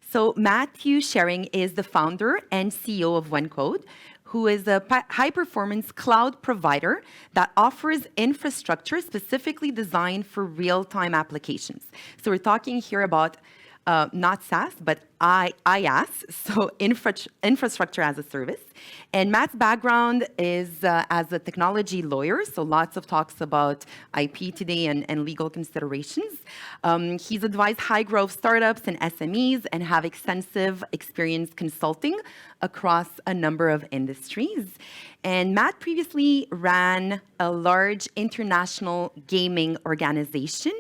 So Matthew Shearing is the founder and CEO of OneQode, who is a high-performance cloud provider that offers infrastructure specifically designed for real-time applications. So we're talking here about not SaaS, but IaaS, so infrastructure as a service. And Matt's background is as a technology lawyer, so lots of talks about IP today and legal considerations. He's advised high-growth startups and SMEs and have extensive experience consulting across a number of industries. And Matt previously ran a large international gaming organization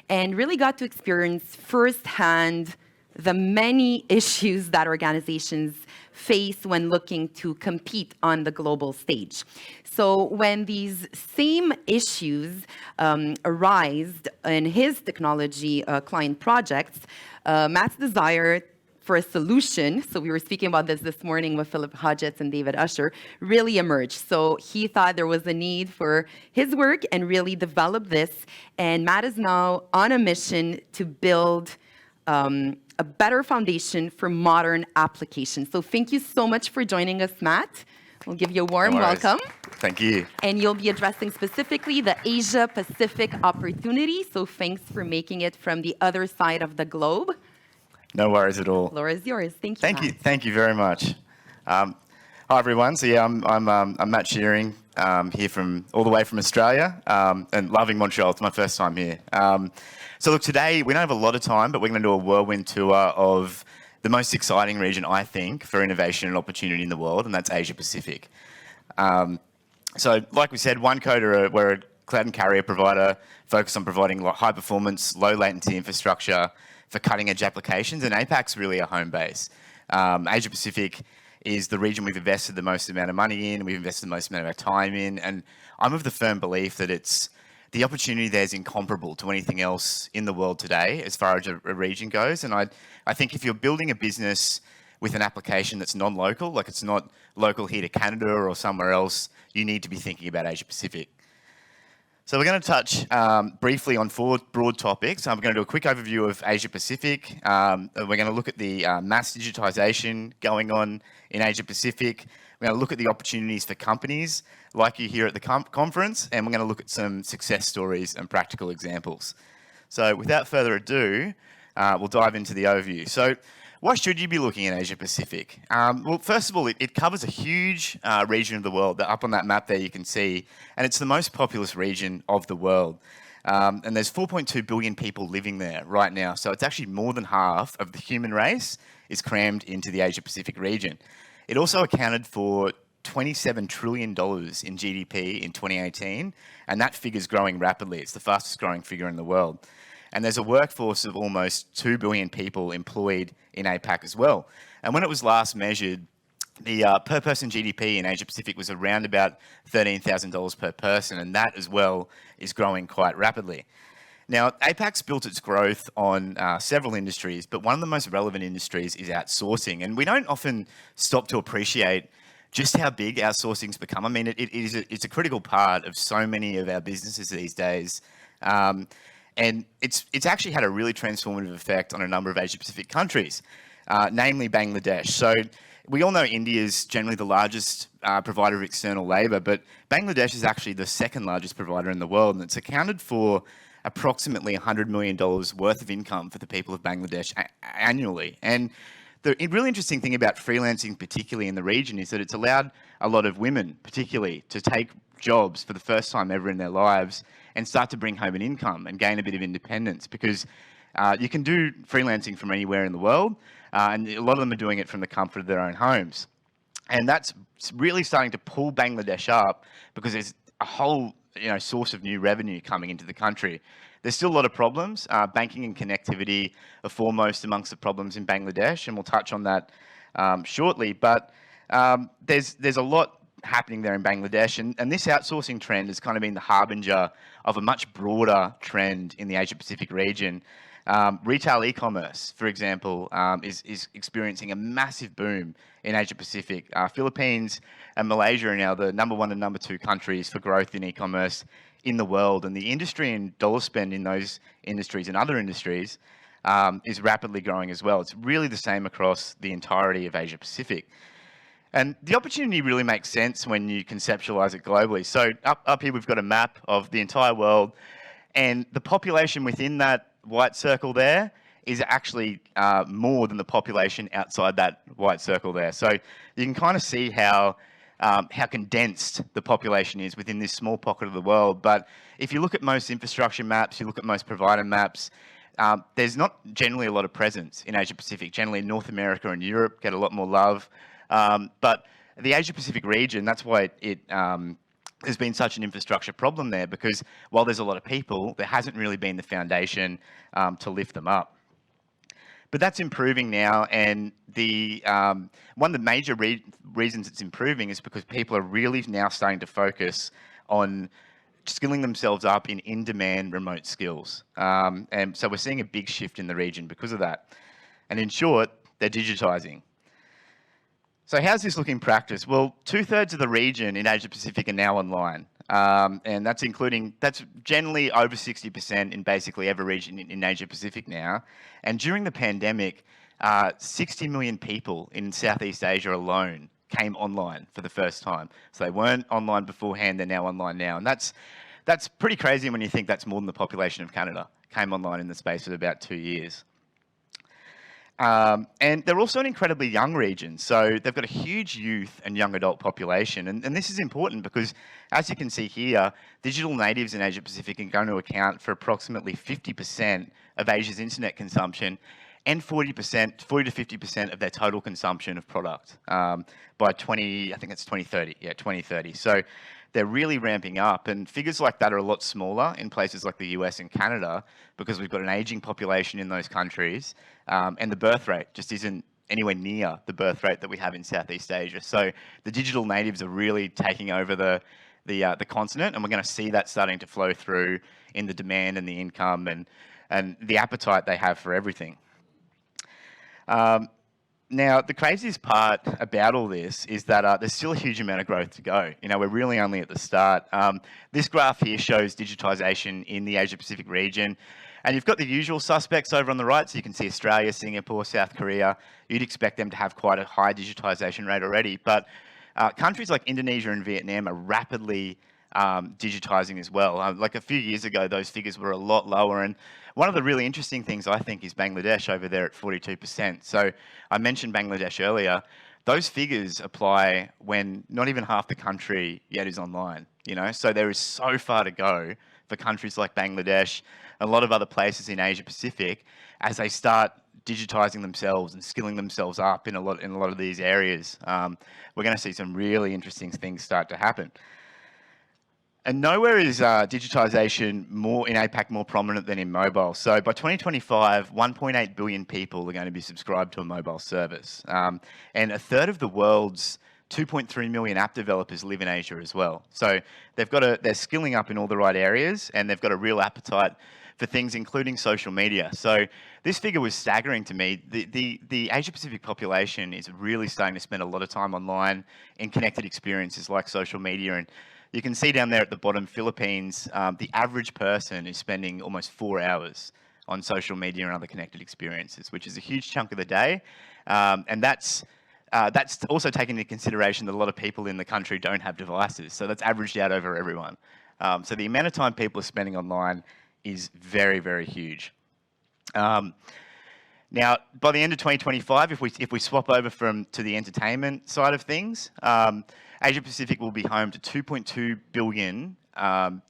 and really got to experience firsthand the many issues that organizations face when looking to compete on the global stage. So when these same issues arise in his technology client projects, Matt's desire for a solution, so we were speaking about this morning with Philip Hodgetts and David Usher, really emerged. So he thought there was a need for his work and really develop this. And Matt is now on a mission to build a better foundation for modern applications. So thank you so much for joining us, Matt. We'll give you a warm welcome. Thank you. And you'll be addressing specifically the Asia-Pacific opportunity. So thanks for making it from the other side of the globe. No worries at all. The floor is yours. Thank you, Matt. Thank you very much. Hi, everyone. So yeah, I'm Matt Shearing, here all the way from Australia, and loving Montreal. It's my first time here. So look, today we don't have a lot of time, but we're going to do a whirlwind tour of the most exciting region, I think, for innovation and opportunity in the world, and that's Asia Pacific. So like we said, OneQode, we're a cloud and carrier provider focused on providing high performance, low latency infrastructure for cutting edge applications, and APAC's really our home base. Asia Pacific is the region we've invested the most amount of money in, we've invested the most amount of our time in, and I'm of the firm belief that the opportunity there is incomparable to anything else in the world today as far as a region goes. And I think if you're building a business with an application that's non-local, like it's not local here to Canada or somewhere else, you need to be thinking about Asia Pacific. So we're going to touch briefly on 4 broad topics. We're going to do a quick overview of Asia Pacific. We're going to look at the mass digitization going on in Asia Pacific. We're going to look at the opportunities for companies like you here at the conference, and we're going to look at some success stories and practical examples. So without further ado, we'll dive into the overview. So why should you be looking at Asia Pacific? Well, first of all, it covers a huge region of the world. Up on that map there you can see, and it's the most populous region of the world. And there's 4.2 billion people living there right now. So it's actually more than half of the human race is crammed into the Asia Pacific region. It also accounted for $27 trillion in GDP in 2018, and that figure's growing rapidly. It's the fastest growing figure in the world. And there's a workforce of almost 2 billion people employed in APAC as well. And when it was last measured, the per person GDP in Asia Pacific was around about $13,000 per person, and that as well is growing quite rapidly. Now, APAC's built its growth on several industries, but one of the most relevant industries is outsourcing. And we don't often stop to appreciate just how big outsourcing's become. I mean, it's a critical part of so many of our businesses these days. And it's actually had a really transformative effect on a number of Asia-Pacific countries, namely Bangladesh. So we all know India is generally the largest provider of external labour, but Bangladesh is actually the second largest provider in the world, and it's accounted for approximately $100 million worth of income for the people of Bangladesh annually. And the really interesting thing about freelancing, particularly in the region, is that it's allowed a lot of women, particularly, to take jobs for the first time ever in their lives and start to bring home an income and gain a bit of independence, because you can do freelancing from anywhere in the world, and a lot of them are doing it from the comfort of their own homes. And that's really starting to pull Bangladesh up, because there's a whole source of new revenue coming into the country. There's still a lot of problems. Banking and connectivity are foremost amongst the problems in Bangladesh, and we'll touch on that shortly. But there's a lot happening there in Bangladesh, and this outsourcing trend has kind of been the harbinger of a much broader trend in the Asia-Pacific region. Retail e-commerce, for example, is experiencing a massive boom in Asia-Pacific. Philippines and Malaysia are now the #1 and #2 countries for growth in e-commerce in the world, and the industry and dollar spend in those industries and other industries is rapidly growing as well. It's really the same across the entirety of Asia Pacific. And the opportunity really makes sense when you conceptualize it globally. So up here, we've got a map of the entire world, and the population within that white circle there is actually more than the population outside that white circle there. So you can kind of see how condensed the population is within this small pocket of the world. But if you look at most infrastructure maps, you look at most provider maps, there's not generally a lot of presence in Asia Pacific. Generally, North America and Europe get a lot more love. But the Asia Pacific region, that's why there's been such an infrastructure problem there, because while there's a lot of people, there hasn't really been the foundation to lift them up. But that's improving now, and one of the major reasons it's improving is because people are really now starting to focus on skilling themselves up in in-demand remote skills. And so we're seeing a big shift in the region because of that. And in short, they're digitizing. So how's this look in practice? Well, 2/3 of the region in Asia Pacific are now online. And that's generally over 60% in basically every region in Asia Pacific now. And during the pandemic, 60 million people in Southeast Asia alone came online for the first time. So they weren't online beforehand, they're now online now. And that's pretty crazy when you think that's more than the population of Canada came online in the space of about 2 years. And they're also an incredibly young region, so they've got a huge youth and young adult population. And this is important because, as you can see here, digital natives in Asia Pacific are going to account for approximately 50% of Asia's internet consumption and 40 to 50% of their total consumption of product by 2030. Yeah, 2030. So they're really ramping up, and figures like that are a lot smaller in places like the US and Canada because we've got an aging population in those countries, and the birth rate just isn't anywhere near the birth rate that we have in Southeast Asia. So the digital natives are really taking over the continent, and we're going to see that starting to flow through in the demand and the income and the appetite they have for everything. Now, the craziest part about all this is that there's still a huge amount of growth to go. You know, we're really only at the start. This graph here shows digitization in the Asia Pacific region. And you've got the usual suspects over on the right. So you can see Australia, Singapore, South Korea. You'd expect them to have quite a high digitization rate already. But countries like Indonesia and Vietnam are rapidly digitizing as well. Like a few years ago, those figures were a lot lower. And one of the really interesting things, I think, is Bangladesh over there at 42%. So I mentioned Bangladesh earlier. Those figures apply when not even half the country yet is online, you know? So there is so far to go for countries like Bangladesh, a lot of other places in Asia Pacific, as they start digitizing themselves and skilling themselves up in a lot of these areas. We're going to see some really interesting things start to happen. And nowhere is digitization in APAC more prominent than in mobile. So by 2025, 1.8 billion people are going to be subscribed to a mobile service. And a third of the world's 2.3 million app developers live in Asia as well. So they're skilling up in all the right areas, and they've got a real appetite for things including social media. So this figure was staggering to me. The Asia Pacific population is really starting to spend a lot of time online in connected experiences like social media. And you can see down there at the bottom, Philippines, the average person is spending almost 4 hours on social media and other connected experiences, which is a huge chunk of the day. And that's also taking into consideration that a lot of people in the country don't have devices. So that's averaged out over everyone. So the amount of time people are spending online is very, very huge. Now, by the end of 2025, if we swap over to the entertainment side of things, Asia Pacific will be home to 2.2 billion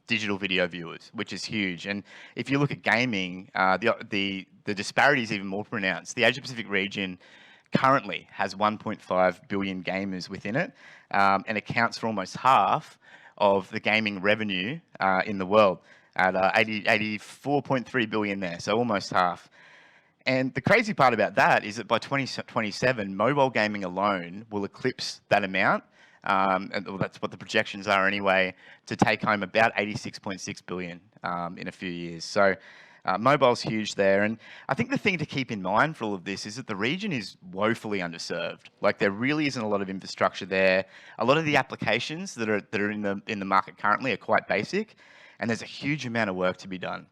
digital video viewers, which is huge. And if you look at gaming, the disparity is even more pronounced. The Asia Pacific region currently has 1.5 billion gamers within it, and accounts for almost half of the gaming revenue in the world at 84.3 billion there, so almost half. And the crazy part about that is that by 2027, mobile gaming alone will eclipse that amount. And that's what the projections are anyway, to take home about 86.6 billion in a few years. So mobile's huge there. And I think the thing to keep in mind for all of this is that the region is woefully underserved. Like, there really isn't a lot of infrastructure there. A lot of the applications that are in the market currently are quite basic, and there's a huge amount of work to be done.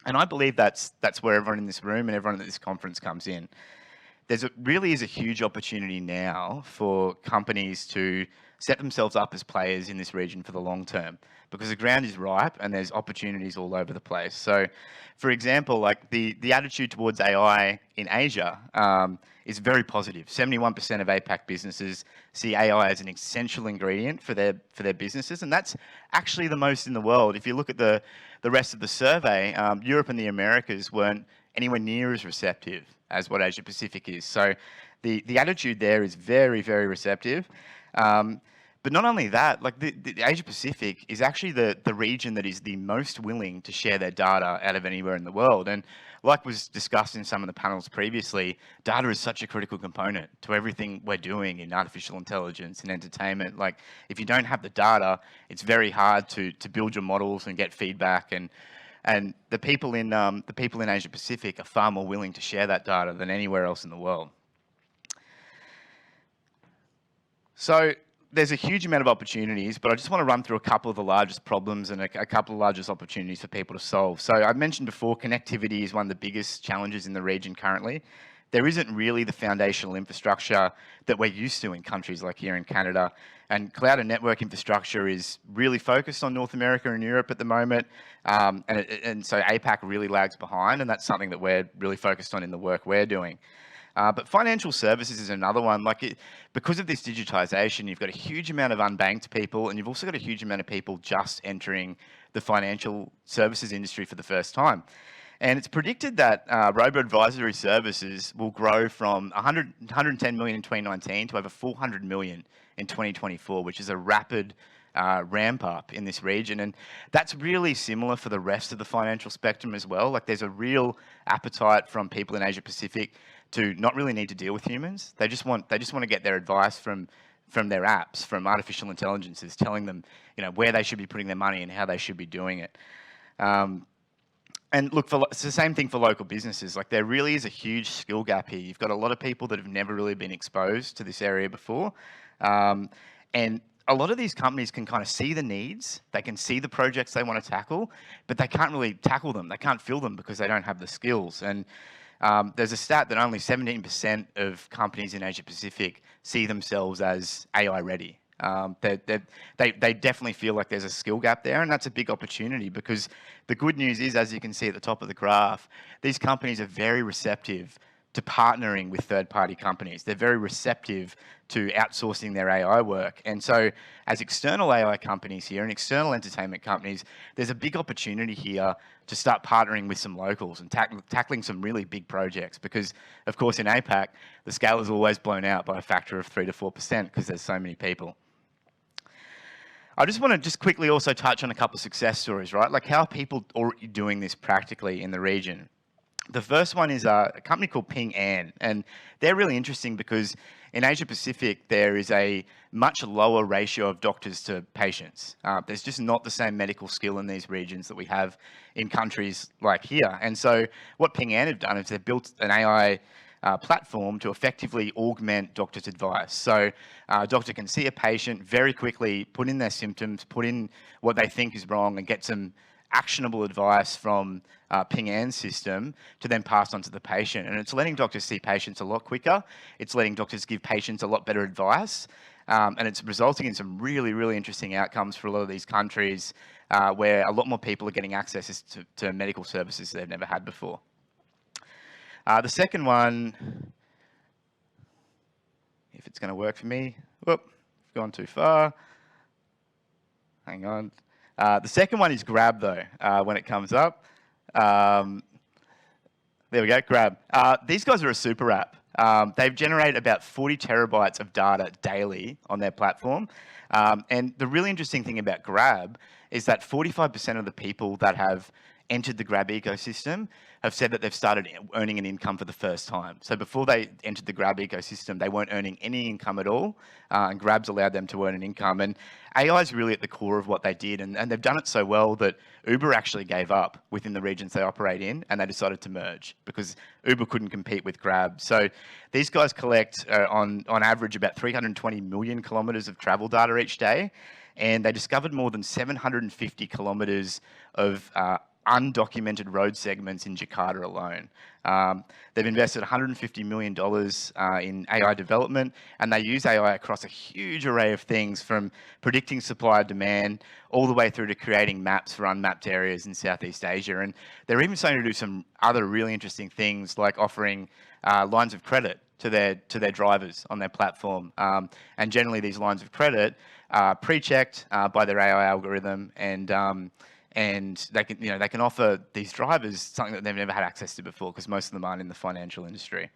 And I believe that's where everyone in this room and everyone at this conference comes in. Really is a huge opportunity now for companies to set themselves up as players in this region for the long term, because the ground is ripe and there's opportunities all over the place. So, for example, like the attitude towards AI in Asia is very positive. 71% of APAC businesses see AI as an essential ingredient for their businesses, and that's actually the most in the world. If you look at the rest of the survey, Europe and the Americas weren't anywhere near as receptive as what Asia Pacific is. So the attitude there is very, very receptive. But not only that, like the Asia Pacific is actually the region that is the most willing to share their data out of anywhere in the world. And like was discussed in some of the panels previously, data is such a critical component to everything we're doing in artificial intelligence and entertainment. Like if you don't have the data, it's very hard to build your models and get feedback. And the people in Asia Pacific are far more willing to share that data than anywhere else in the world. So there's a huge amount of opportunities, but I just want to run through a couple of the largest problems and a couple of largest opportunities for people to solve. So I mentioned before, connectivity is one of the biggest challenges in the region currently. There isn't really the foundational infrastructure that we're used to in countries like here in Canada. And cloud and network infrastructure is really focused on North America and Europe at the moment. And so APAC really lags behind, and that's something that we're really focused on in the work we're doing. But financial services is another one. Because of this digitization, you've got a huge amount of unbanked people, and you've also got a huge amount of people just entering the financial services industry for the first time. And it's predicted that robo-advisory services will grow from 110 million in 2019 to over 400 million in 2024, which is a rapid ramp up in this region. And that's really similar for the rest of the financial spectrum as well. Like there's a real appetite from people in Asia Pacific to not really need to deal with humans. They just want to get their advice from their apps, from artificial intelligences, telling them, where they should be putting their money and how they should be doing it. And look, it's the same thing for local businesses. Like there really is a huge skill gap here. You've got a lot of people that have never really been exposed to this area before. And a lot of these companies can kind of see the needs, they can see the projects they want to tackle, but they can't really tackle them. They can't fill them because they don't have the skills. And there's a stat that only 17% of companies in Asia Pacific see themselves as AI ready. They definitely feel like there's a skill gap there, and that's a big opportunity because the good news is, as you can see at the top of the graph, these companies are very receptive to partnering with third-party companies. They're very receptive to outsourcing their AI work. And so as external AI companies here and external entertainment companies, there's a big opportunity here to start partnering with some locals and tackling some really big projects because, of course, in APAC, the scale is always blown out by a factor of 3 to 4% because there's so many people. I just want to quickly also touch on a couple of success stories, right? Like how are people already doing this practically in the region? The first one is a company called Ping An, and they're really interesting because in Asia Pacific, there is a much lower ratio of doctors to patients. There's just not the same medical skill in these regions that we have in countries like here. And so what Ping An have done is they've built an AI platform to effectively augment doctors' advice. So a doctor can see a patient very quickly, put in their symptoms, put in what they think is wrong, and get some actionable advice from Ping An's system to then pass on to the patient. And it's letting doctors see patients a lot quicker. It's letting doctors give patients a lot better advice. And it's resulting in some really, really interesting outcomes for a lot of these countries where a lot more people are getting access to medical services they've never had before. The second one, if it's going to work for me, whoop, gone too far. Hang on. The second one is Grab, though, when it comes up. There we go, Grab. These guys are a super app. They've generated about 40 terabytes of data daily on their platform. And the really interesting thing about Grab is that 45% of the people that have entered the Grab ecosystem have said that they've started earning an income for the first time. So before they entered the Grab ecosystem, they weren't earning any income at all, and Grab's allowed them to earn an income. And AI is really at the core of what they did, and they've done it so well that Uber actually gave up within the regions they operate in, and they decided to merge because Uber couldn't compete with Grab. So these guys collect, on average, about 320 million kilometres of travel data each day, and they discovered more than 750 kilometres of undocumented road segments in Jakarta alone. They've invested $150 million in AI development, and they use AI across a huge array of things, from predicting supply and demand all the way through to creating maps for unmapped areas in Southeast Asia. And they're even starting to do some other really interesting things, like offering lines of credit to their drivers on their platform. And generally, these lines of credit are pre-checked by their AI algorithm, and they can offer these drivers something that they've never had access to before, because most of them aren't in the financial industry.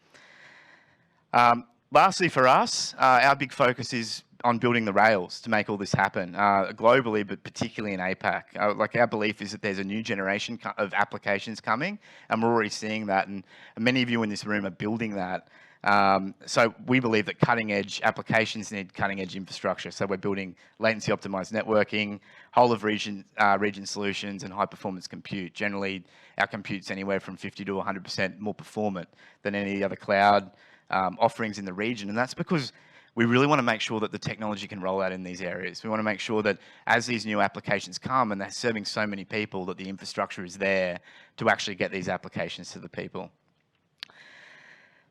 Lastly, for us, our big focus is on building the rails to make all this happen globally, but particularly in APAC. Like, our belief is that there's a new generation of applications coming, and we're already seeing that, and many of you in this room are building that. So we believe that cutting-edge applications need cutting-edge infrastructure. So we're building latency-optimized networking, whole-of-region solutions, and high-performance compute. Generally, our compute's anywhere from 50 to 100% more performant than any other cloud offerings in the region. And that's because we really want to make sure that the technology can roll out in these areas. We want to make sure that as these new applications come, and they're serving so many people, that the infrastructure is there to actually get these applications to the people.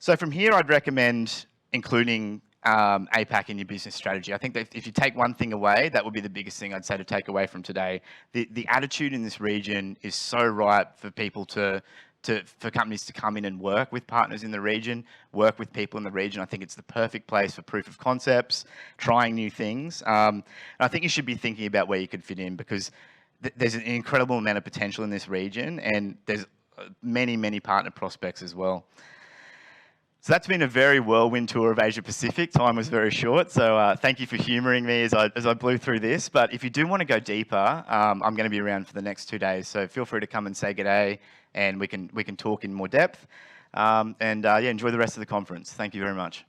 So from here, I'd recommend including APAC in your business strategy. I think that if you take one thing away, that would be the biggest thing I'd say to take away from today. The attitude in this region is so ripe for people for companies to come in and work with partners in the region, work with people in the region. I think it's the perfect place for proof of concepts, trying new things. And I think you should be thinking about where you could fit in, because there's an incredible amount of potential in this region, and there's many, many partner prospects as well. So that's been a very whirlwind tour of Asia Pacific. Time was very short, so thank you for humouring me as I blew through this. But if you do want to go deeper, I'm going to be around for the next 2 days, so feel free to come and say g'day, and we can talk in more depth. Yeah, enjoy the rest of the conference. Thank you very much.